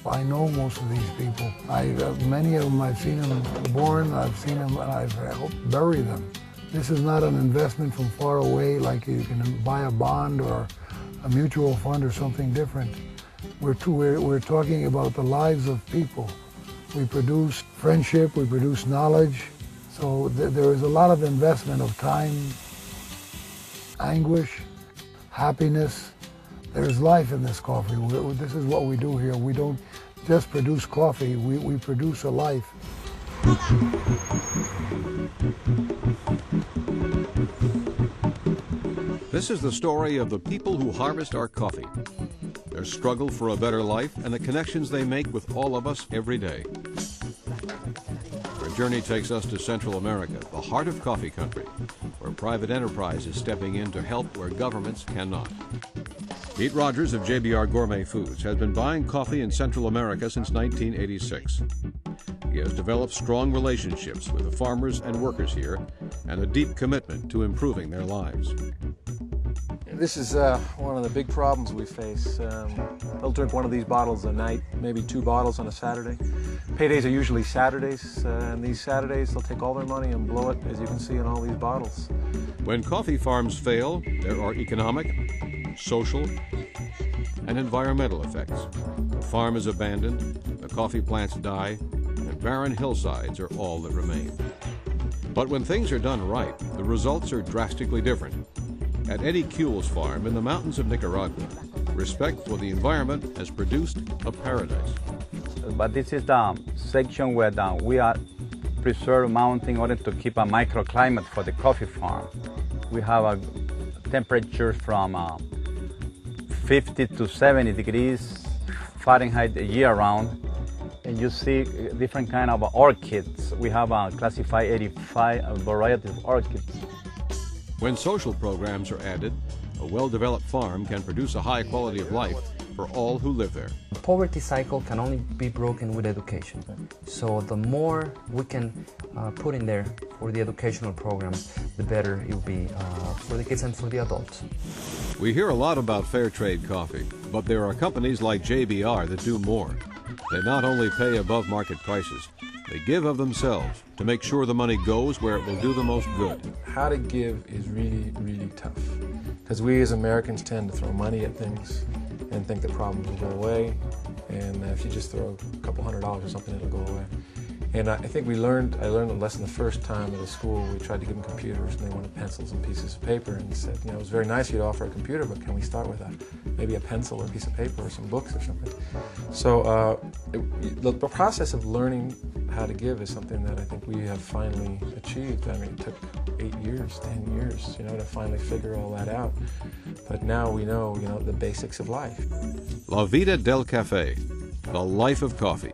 I know most of these people. Many of them, I've seen them born, I've seen them, and I've helped bury them. This is not an investment from far away like you can buy a bond or a mutual fund or something different. We're talking about the lives of people. We produce friendship, we produce knowledge. So there is a lot of investment of time, anguish, happiness. There's life in this coffee. This is what we do here. We don't just produce coffee, we produce a life. This is the story of the people who harvest our coffee, their struggle for a better life, and the connections they make with all of us every day. Our journey takes us to Central America, the heart of coffee country, where private enterprise is stepping in to help where governments cannot. Pete Rogers of JBR Gourmet Foods has been buying coffee in Central America since 1986. He has developed strong relationships with the farmers and workers here and a deep commitment to improving their lives. This is one of the big problems we face. They'll drink one of these bottles a night, maybe 2 bottles on a Saturday. Paydays are usually Saturdays, and these Saturdays they'll take all their money and blow it, as you can see in all these bottles. When coffee farms fail, there are economic, social, and environmental effects. The farm is abandoned, the coffee plants die, and barren hillsides are all that remain. But when things are done right, the results are drastically different. At Eddie Kuhl's farm in the mountains of Nicaragua, respect for the environment has produced a paradise. But this is the section where we are preserve mountain in order to keep a microclimate for the coffee farm. We have a temperature from 50 to 70 degrees Fahrenheit year-round. And you see different kind of orchids. We have classified 85 varieties of orchids. When social programs are added, a well-developed farm can produce a high quality of life for all who live there. The poverty cycle can only be broken with education. So the more we can put in there for the educational programs, the better it will be for the kids and for the adults. We hear a lot about fair trade coffee, but there are companies like JBR that do more. They not only pay above market prices, they give of themselves to make sure the money goes where it will do the most good. How to give is really, really tough, because we as Americans tend to throw money at things and think the problems will go away, and if you just throw a couple $100 or something, it'll go away. And I think I learned a lesson the first time at a school. We tried to give them computers, and they wanted pencils and pieces of paper, and said, you know, it was very nice of you to offer a computer, but can we start with maybe a pencil or a piece of paper or some books or something? So the process of learning how to give is something that I think we have finally achieved. I mean, it took 8 years, 10 years, you know, to finally figure all that out. But now we know, you know, the basics of life. La Vida del Café, the life of coffee.